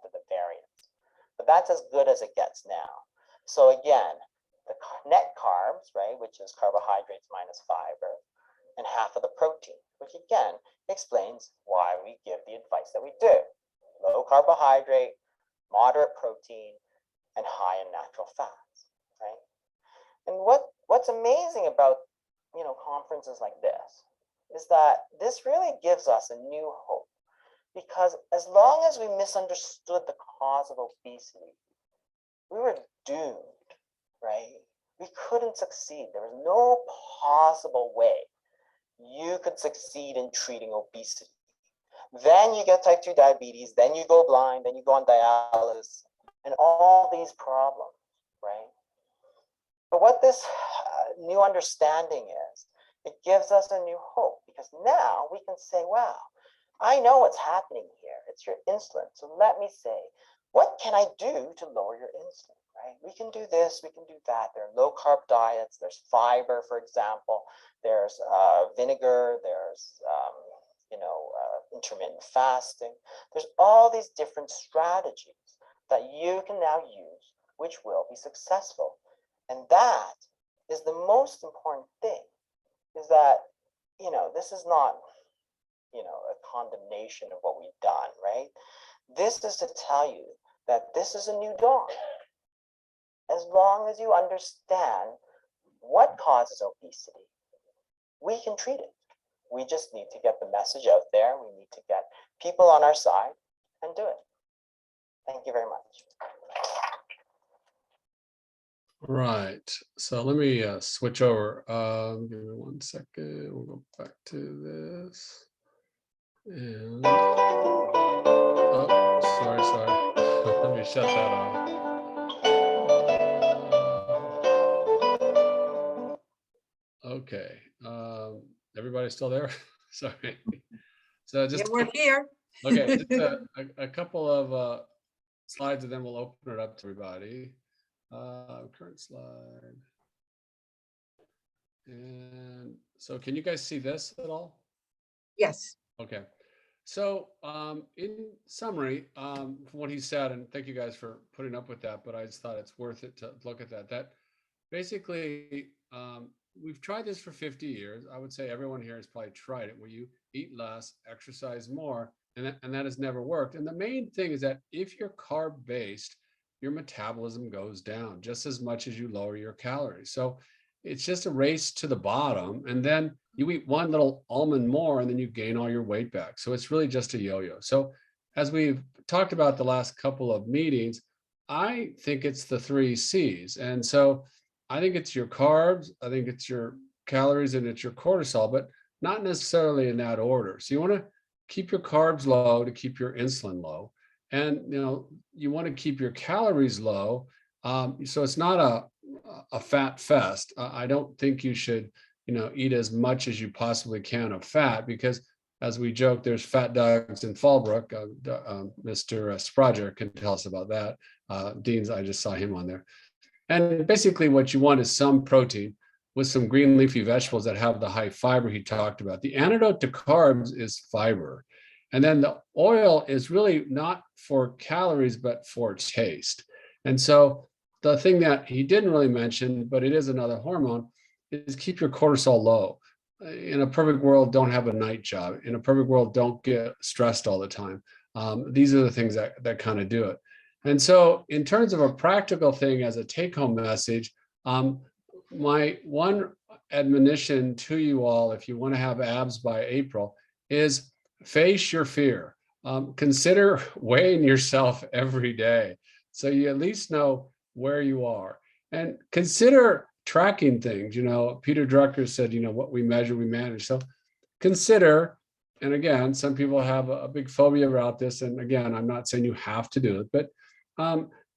of the variance. But that's as good as it gets now. So again, the net carbs, right, which is carbohydrates minus fiber, and half of the protein, which again explains why we give the advice that we do. Low carbohydrate, moderate protein, and high in natural fats, right? And what's amazing about, conferences like this is that this really gives us a new hope, because as long as we misunderstood the cause of obesity, we were doomed, right? We couldn't succeed. There was no possible way you could succeed in treating obesity. Then you get type 2 diabetes, then you go blind, then you go on dialysis, and all these problems, right? But what this new understanding is, it gives us a new hope, because now we can say, wow, I know what's happening here. It's your insulin. So let me say, what can I do to lower your insulin, right? We can do this, we can do that. There are low carb diets, there's fiber, for example, there's vinegar, there's intermittent fasting. There's all these different strategies that you can now use, which will be successful. And that is the most important thing, is that, this is not, a condemnation of what we've done, right? This is to tell you that this is a new dawn. As long as you understand what causes obesity, we can treat it. We just need to get the message out there. We need to get people on our side and do it. Thank you very much. Right. So let me switch over. Give me 1 second. We'll go back to this. And oh, sorry. Let me shut that off. Okay. Everybody still there? Sorry. So Yeah, just we're here. okay. Just a couple of slides, and then we'll open it up to everybody. Current slide. And so can you guys see this at all? Yes. Okay. So in summary, from what he said, and thank you guys for putting up with that, but I just thought it's worth it to look at that basically we've tried this for 50 years. I would say everyone here has probably tried it, where you eat less, exercise more, and that has never worked. And the main thing is that if you're carb based, your metabolism goes down just as much as you lower your calories. So it's just a race to the bottom, and then you eat one little almond more and then you gain all your weight back. So it's really just a yo-yo. So as we've talked about the last couple of meetings, I think it's the 3 C's. And so I think it's your carbs, I think it's your calories, and it's your cortisol, but not necessarily in that order. So you want to keep your carbs low to keep your insulin low. And you want to keep your calories low. So it's not a fat fest. I don't think you should, eat as much as you possibly can of fat, because as we joke, there's fat dogs in Fallbrook. Mr. Sprager can tell us about that. Dean's, I just saw him on there. And basically what you want is some protein with some green leafy vegetables that have the high fiber he talked about. The antidote to carbs is fiber. And then the oil is really not for calories, but for taste. And so the thing that he didn't really mention, but it is another hormone, is keep your cortisol low. In a perfect world, don't have a night job. In a perfect world, don't get stressed all the time. These are the things that kind of do it. And so in terms of a practical thing as a take-home message, my one admonition to you all, if you want to have abs by April, is face your fear. Consider weighing yourself every day, so you at least know where you are, and consider tracking things. Peter Drucker said, what we measure, we manage. So consider, and again, some people have a big phobia about this. And again, I'm not saying you have to do it, but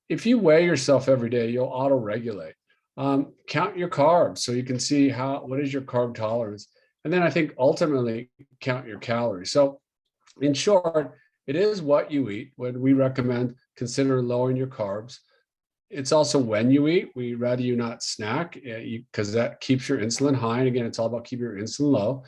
if you weigh yourself every day, you'll auto-regulate. Count your carbs so you can see what is your carb tolerance. And then I think ultimately count your calories. So in short, it is what you eat. When we recommend consider lowering your carbs, it's also when you eat. We rather you not snack, because that keeps your insulin high. And again, it's all about keeping your insulin low.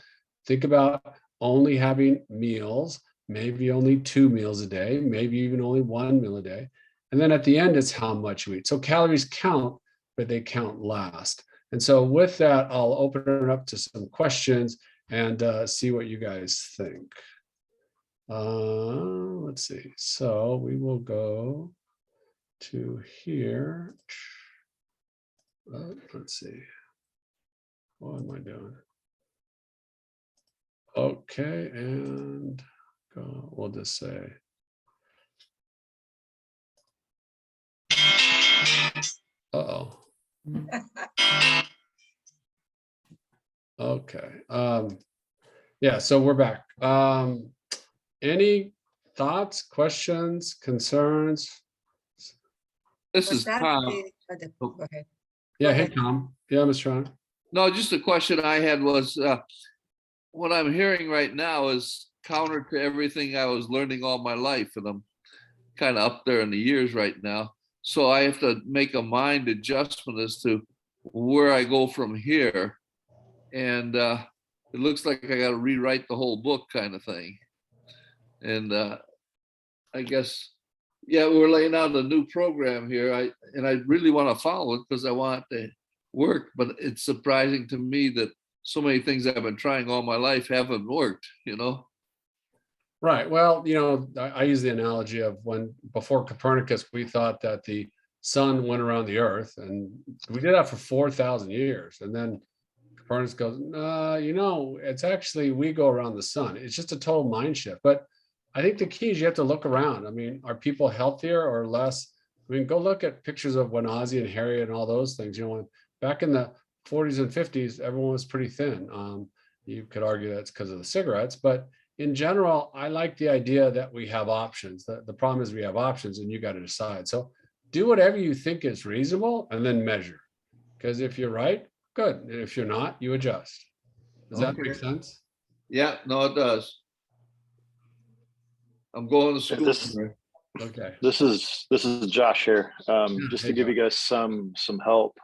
Think about only having meals, maybe only 2 meals a day, maybe even only 1 meal a day. And then at the end, it's how much you eat. So calories count, but they count last. And so with that, I'll open it up to some questions and see what you guys think. Let's see. So we will go to here. Let's see. What am I doing? Okay, and we'll just say. Uh-oh. Okay. Yeah, so we're back. Any thoughts, questions, concerns? This Was is that Tom. go ahead. Yeah, Go hey, ahead. Tom. Yeah, Mr. Ron. No, just a question I had was, what I'm hearing right now is counter to everything I was learning all my life, and I'm kind of up there in the years right now. So I have to make a mind adjustment as to where I go from here. And it looks like I got to rewrite the whole book kind of thing. And I guess, yeah, we're laying out a new program here. I really want to follow it because I want it to work. But it's surprising to me that so many things I've been trying all my life haven't worked, you know? Right. Well, I use the analogy of when before Copernicus, we thought that the sun went around the earth, and we did that for 4,000 years. And then Copernicus goes, it's actually we go around the sun. It's just a total mind shift. But I think the key is you have to look around. I mean, are people healthier or less? I mean, go look at pictures of when Ozzy and Harriet and all those things. Back in the 40s and 50s, everyone was pretty thin. You could argue that's because of the cigarettes, but in general, I like the idea that we have options. The problem is we have options and you got to decide. So do whatever you think is reasonable and then measure. Because if you're right, good. And if you're not, you adjust. Does that make Okay. sense? Yeah, no, it does. I'm going to school. This- here. Okay. This is Josh here. Just hey, to give Josh. you guys some help.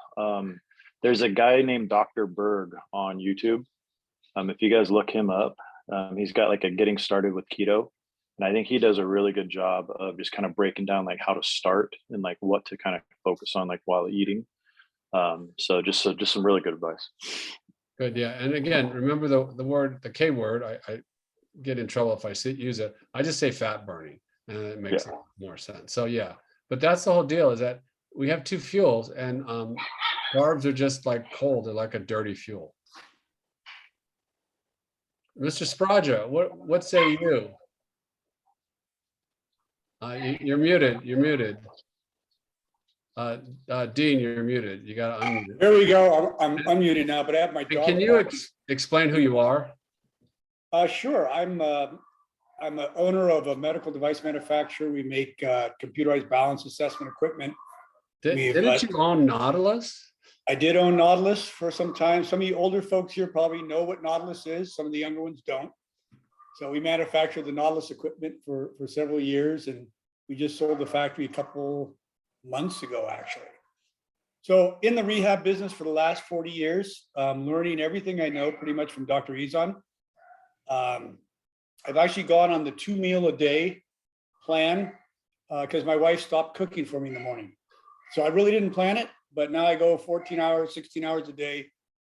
There's a guy named Dr. Berg on YouTube. If you guys look him up, he's got like a getting started with keto. And I think he does a really good job of just kind of breaking down like how to start and like what to kind of focus on like while eating. So just some really good advice. Good. Yeah. And again, remember the K word, I get in trouble if I use it. I just say fat burning and it makes more sense. So yeah, but that's the whole deal is that we have two fuels and carbs are just like coal. They're like a dirty fuel. Mr. Spraja, what say you? You're muted. You're muted. Dean, you're muted. You got to unmute. There we go. I'm unmuted now, but I have my And dog. can you explain who you are? Sure. I'm an owner of a medical device manufacturer. We make computerized balance assessment equipment. Didn't you own Nautilus? I did own Nautilus for some time. Some of you older folks here probably know what Nautilus is. Some of the younger ones don't. So we manufactured the Nautilus equipment for several years, and we just sold the factory a couple months ago, actually. So in the rehab business for the last 40 years, learning everything I know pretty much from Dr. Izan. I've actually gone on the 2 meal a day plan because my wife stopped cooking for me in the morning. So I really didn't plan it, but now I go 14 hours, 16 hours a day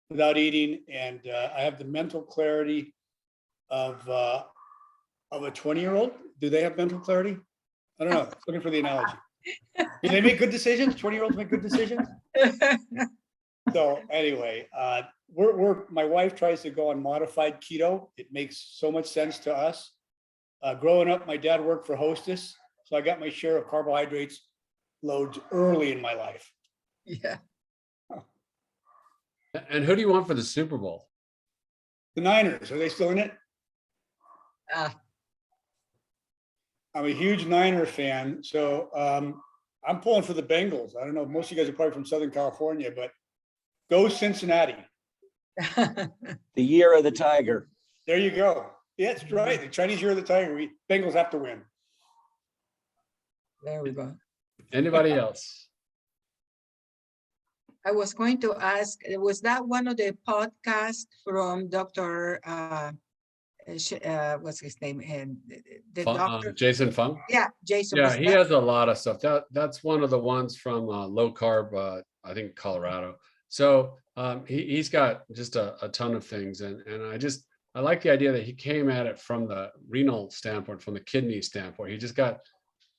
without eating. And I have the mental clarity of a 20-year-old. Do they have mental clarity? I don't know. Looking for the analogy. Do they make good decisions? 20-year-olds make good decisions? So anyway, my wife tries to go on modified keto. It makes so much sense to us. Growing up, my dad worked for Hostess, so I got my share of carbohydrates loads early in my life. Yeah. And who do you want for the Super Bowl? The Niners, are they still in it? Ah, I'm a huge Niner fan, so I'm pulling for the Bengals. I don't know, most of you guys are probably from Southern California, but go Cincinnati. The year of the tiger. There you go. Yeah, that's right. The Chinese year of the tiger. Bengals have to win. there we go. Anybody else? I was going to ask, was that one of the podcasts from Dr. What's his name? And the doctor? Jason Fung? Yeah, Jason. Yeah, was he that- has a lot of stuff. That's one of the ones from low carb, I think Colorado. So he's got just a ton of things, and I like the idea that he came at it from the renal standpoint, from the kidney standpoint. He just got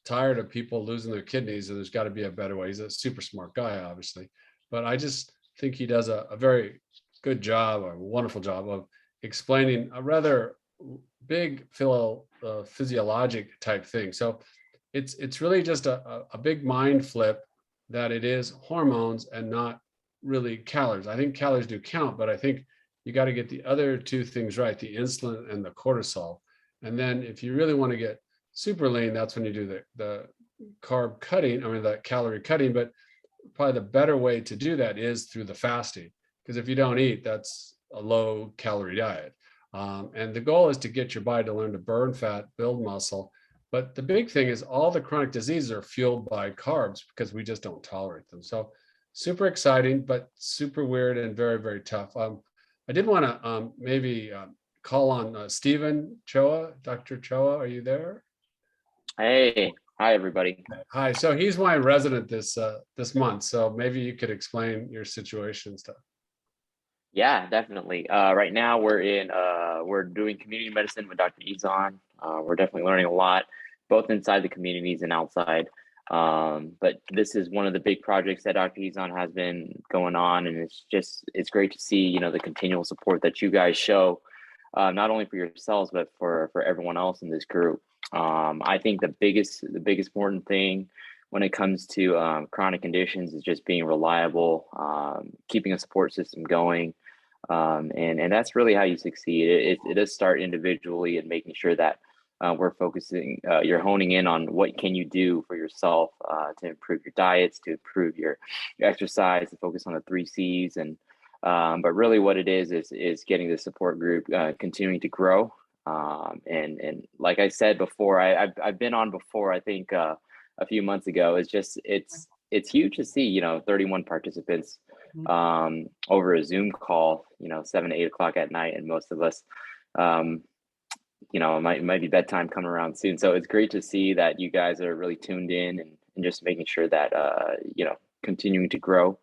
tired of people losing their kidneys, and there's got to be a better way. He's a super smart guy, obviously, but I just think he does a very good job, a wonderful job of explaining a rather big physiologic type thing. So it's really just a big mind flip that it is hormones and not really calories. I think calories do count, but I think you got to get the other two things right, the insulin and the cortisol. And then if you really want to get super lean, that's when you do the carb cutting, I mean, the calorie cutting, but probably the better way to do that is through the fasting. Because if you don't eat, that's a low calorie diet. And the goal is to get your body to learn to burn fat, build muscle. But the big thing is all the chronic diseases are fueled by carbs because we just don't tolerate them. So super exciting, but super weird and very, very tough. I did want to maybe call on Stephen Choa. Dr. Choa, are you there? Hey, hi everybody. Hi. So he's my resident this month. So maybe you could explain your situation and stuff. Yeah, definitely. Right now we're doing community medicine with Dr. Izan. We're definitely learning a lot, both inside the communities and outside. But this is one of the big projects that Dr. Izan has been going on, and it's great to see, you know, the continual support that you guys show, not only for yourselves but for everyone else in this group. I think the biggest important thing when it comes to chronic conditions is just being reliable, keeping a support system going. And that's really how you succeed. It does start individually and making sure that we're focusing, you're honing in on what can you do for yourself to improve your diets, to improve your exercise, to focus on the 3 C's. And but really what it is getting the support group continuing to grow. And like I said before, I've been on before, I think a few months ago. It's huge to see, you know, 31 participants over a Zoom call, you know, 7 to 8 o'clock at night, and most of us, you know, it might be bedtime coming around soon. So it's great to see that you guys are really tuned in and just making sure that you know, continuing to grow,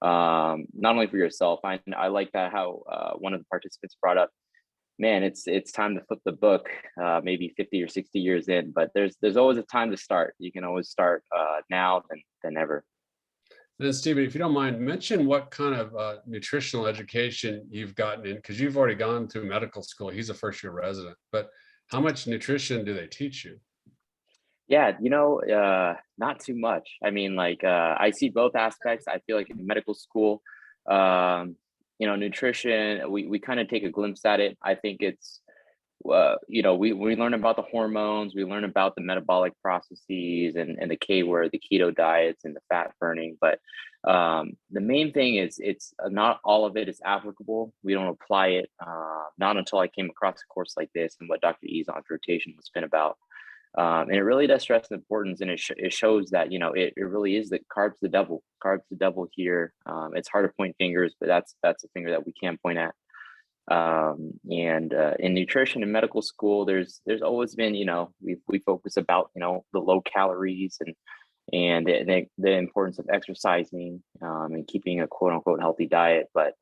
not only for yourself. I like that how one of the participants brought up, man, it's time to flip the book, maybe 50 or 60 years in, but there's always a time to start. You can always start now than ever. And then Stephen, if you don't mind, mention what kind of nutritional education you've gotten in, because you've already gone through medical school. He's a first-year resident, but how much nutrition do they teach you? Yeah, you know, not too much. I mean, like, I see both aspects. I feel like in medical school, you know, nutrition, we kind of take a glimpse at it. I think it's, you know, we learn about the hormones, we learn about the metabolic processes and the K word, the keto diets and the fat burning. But the main thing is it's not all of it is applicable. We don't apply it, not until I came across a course like this and what Dr. Izan's rotation has been about. And it really does stress the importance, and it shows that, you know, it really is that carbs the devil here. It's hard to point fingers, but that's a finger that we can point at. And in nutrition and medical school, there's always been, you know, we focus about, you know, the low calories and the importance of exercising and keeping a quote unquote healthy diet. But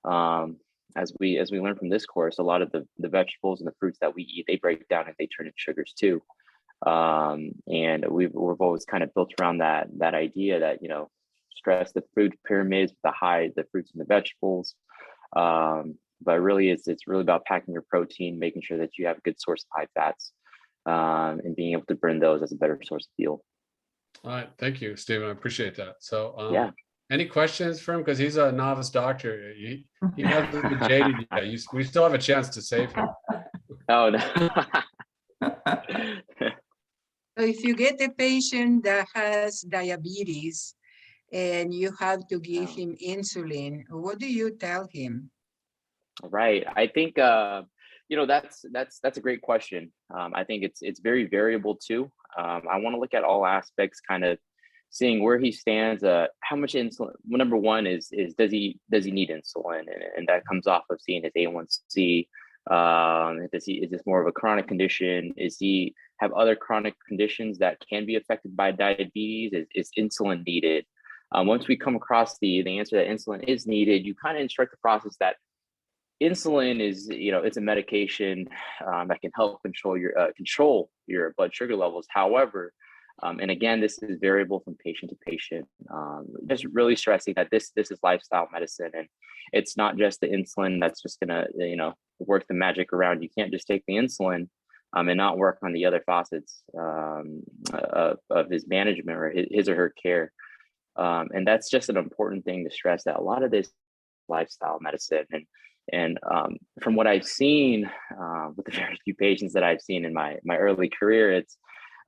as we learn from this course, a lot of the vegetables and the fruits that we eat, they break down and they turn into sugars too. And we've always kind of built around that idea that, you know, stress the food pyramids, the fruits and the vegetables. But really it's really about packing your protein, making sure that you have a good source of high fats, and being able to burn those as a better source of fuel. All right, thank you, Stephen. I appreciate that. So Yeah. Any questions for him? Because he's a novice doctor. He hasn't been jaded yet. We still have a chance to save him. Oh no. So if you get a patient that has diabetes and you have to give him insulin, what do you tell him? Right. I think you know, that's a great question. I think it's very variable too. I want to look at all aspects, kind of seeing where he stands, how much insulin. Well, number one is does he need insulin, and that comes off of seeing his A1C. Is this more of a chronic condition? Is he have other chronic conditions that can be affected by diabetes? Is insulin needed? Once we come across the answer that insulin is needed, you kind of instruct the process that insulin is, you know, it's a medication that can help control your blood sugar levels. However, And again, this is variable from patient to patient. Just really stressing that this is lifestyle medicine, and it's not just the insulin that's just gonna, work the magic around. You can't just take the insulin and not work on the other facets of his management or his or her care. And that's just an important thing to stress, that a lot of this lifestyle medicine, and from what I've seen with the very few patients that I've seen in my early career, it's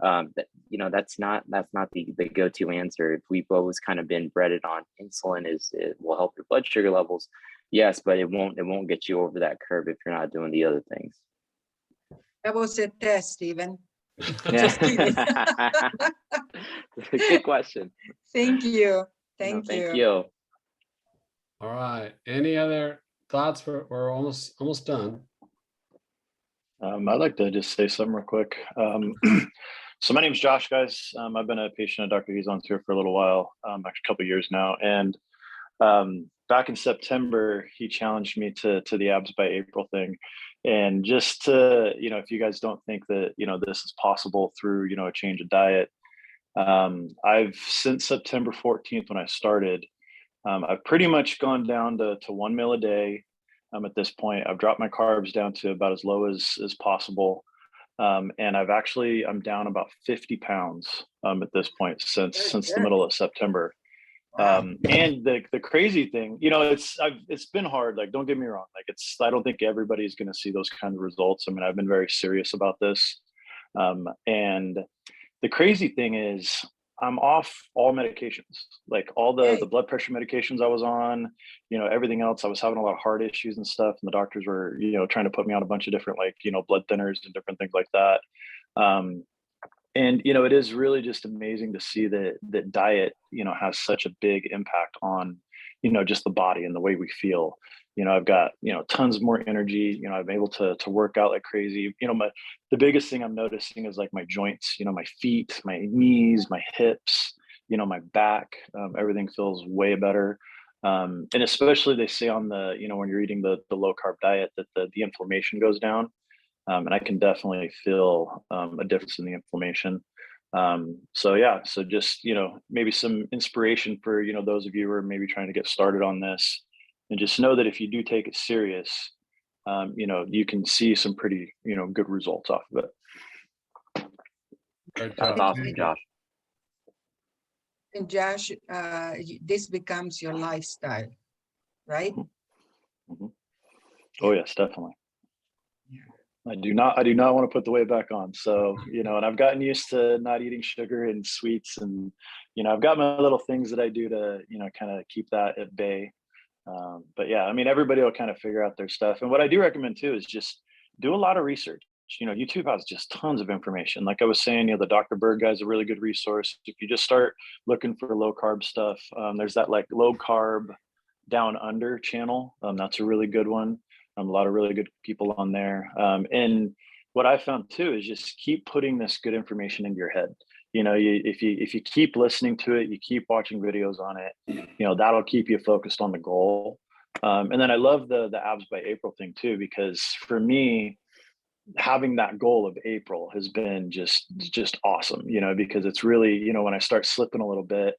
that's not the go-to answer. If we've always kind of been breaded on insulin it will help your blood sugar levels, yes, but it won't get you over that curve if you're not doing the other things. That was a test, Stephen. Yeah. Just kidding. Good question. Thank you. Thank Thank you. you. All right. Any other thoughts? We're almost done. I'd like to just say something real quick. So my name's Josh, guys. I've been a patient of Dr. Hezon's here for a little while, actually a couple of years now. And back in September, he challenged me to the abs by April thing. And just to, if you guys don't think that, this is possible through, a change of diet, I've since September 14th when I started, I've pretty much gone down to 1 meal a day. At this point, I've dropped my carbs down to about as low as possible. And I'm down about 50 pounds at this point since the middle of September. And the crazy thing, it's been hard. Like, don't get me wrong. Like, I don't think everybody's going to see those kind of results. I mean, I've been very serious about this. And the crazy thing is I'm off all medications, like all the blood pressure medications I was on, everything else. I was having a lot of heart issues and stuff. And the doctors were, trying to put me on a bunch of different, blood thinners and different things like that. And, it is really just amazing to see that diet, has such a big impact on, just the body and the way we feel. I've got, tons more energy, I'm able to work out like crazy. The biggest thing I'm noticing is like my joints, my feet, my knees, my hips, my back, everything feels way better. And especially they say on the, when you're eating the low carb diet that the inflammation goes down. And I can definitely feel a difference in the inflammation. So just, maybe some inspiration for, those of you who are maybe trying to get started on this, and just know that if you do take it serious, you can see some pretty, good results off of it. That's awesome, Josh. And Josh, this becomes your lifestyle, right? Mm-hmm. Oh yes, definitely. I do not want to put the weight back on. So, and I've gotten used to not eating sugar and sweets, and, I've got my little things that I do to, kind of keep that at bay. But yeah, I mean, everybody will kind of figure out their stuff. And what I do recommend too, is just do a lot of research. YouTube has just tons of information. Like I was saying, the Dr. Berg guy's a really good resource. If you just start looking for low carb stuff, there's that like low carb down under channel. That's a really good one. A lot of really good people on there. And what I found too is just keep putting this good information into your head. If you keep listening to it, you keep watching videos on it, that'll keep you focused on the goal. And then I love the abs by April thing too, because for me, having that goal of April has been just awesome, because it's really, when I start slipping a little bit,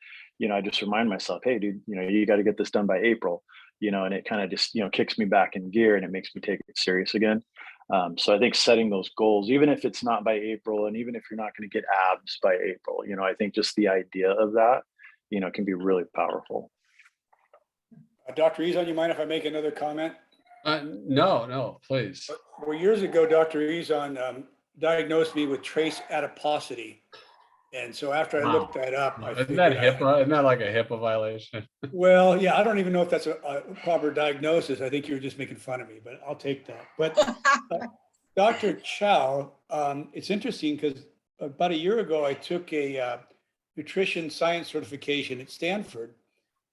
I just remind myself, hey, dude, you got to get this done by April. And it kind of just, kicks me back in gear and it makes me take it serious again. So I think setting those goals, even if it's not by April, and even if you're not going to get abs by April, I think just the idea of that, can be really powerful. Dr. Hezon, you mind if I make another comment? No, please. Well, years ago, Dr. Hezon diagnosed me with trace adiposity. And so after I looked that up, Isn't that HIPAA? Isn't that like a HIPAA violation? Well, yeah, I don't even know if that's a proper diagnosis. I think you were just making fun of me, but I'll take that. But Dr. Chow, it's interesting because about a year ago, I took a nutrition science certification at Stanford,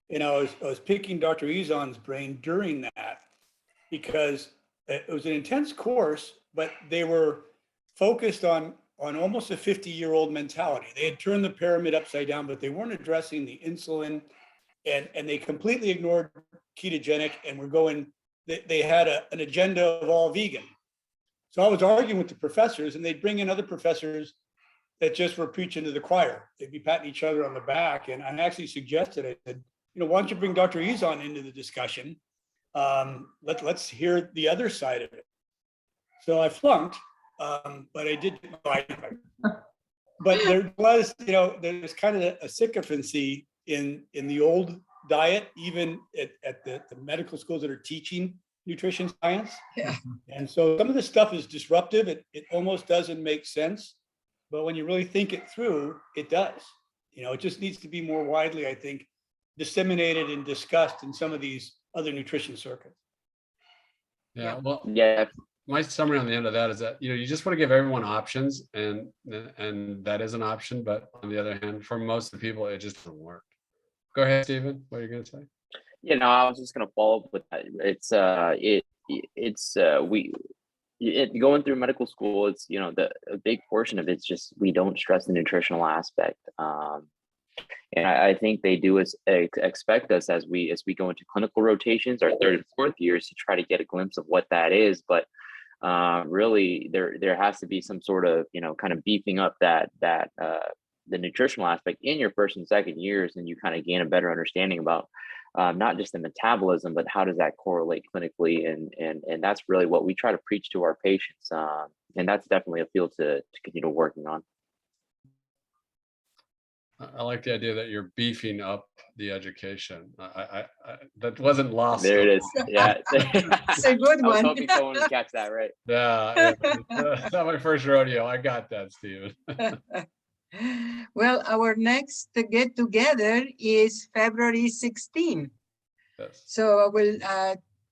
and I was picking Dr. Hezon's brain during that because it was an intense course, but they were focused on almost a 50-year-old mentality. They had turned the pyramid upside down, but they weren't addressing the insulin, and they completely ignored ketogenic, and were going, they had an agenda of all vegan. So I was arguing with the professors, and they'd bring in other professors that just were preaching to the choir. They'd be patting each other on the back. And I actually suggested, I said, why don't you bring Dr. Izon into the discussion? Let's hear the other side of it. So I flunked, but I did. But there was, there's kind of a sycophancy in the old diet, even at the medical schools that are teaching nutrition science. Yeah. And so some of the stuff is disruptive. It almost doesn't make sense. But when you really think it through, it does. It just needs to be more widely, I think, disseminated and discussed in some of these other nutrition circuits. Yeah, well, Yeah, my summary on the end of that is that, you just want to give everyone options, and that is an option, but on the other hand, for most of the people, it just doesn't work. Go ahead, Stephen, what are you gonna say? I was just gonna follow up with that. Going through medical school, it's a big portion of it's just we don't stress the nutritional aspect. And I think they do expect us as we go into clinical rotations, our third and fourth years, to try to get a glimpse of what that is. But really, there has to be some sort of kind of beefing up that the nutritional aspect in your first and second years, and you kind of gain a better understanding about not just the metabolism, but how does that correlate clinically, and that's really what we try to preach to our patients, and that's definitely a field to continue working on. I like the idea that you're beefing up the education. I that wasn't lost. There it is. Yeah, It's a good I was one. hoping someone would catch that right. Yeah, it's not my first rodeo. I got that, Stephen. Well, our next get together is February 16. Yes. So I will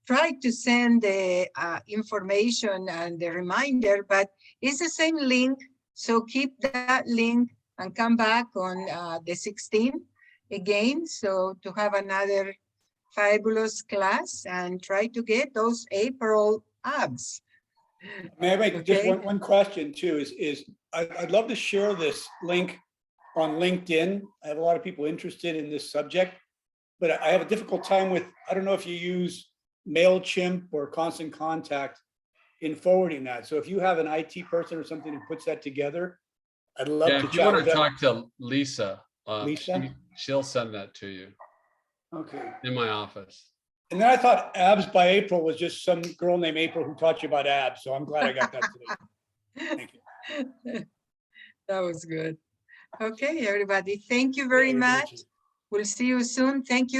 try to send the information and the reminder, but it's the same link. So keep that link and come back on the 16th again. So to have another fabulous class and try to get those April abs. May I make just Okay. one question too, is I'd love to share this link on LinkedIn. I have a lot of people interested in this subject, but I have a difficult time with, I don't know if you use MailChimp or Constant Contact in forwarding that. So if you have an IT person or something who puts that together, I'd love Yeah, to if you chat want with to them. talk to Lisa, Lisa? she'll send that to you Okay. in my office. And then I thought abs by April was just some girl named April who taught you about abs. So I'm glad I got that today. Thank you. That was good. Okay, everybody. Thank you very Yeah, much. We'll see you soon. Thank you.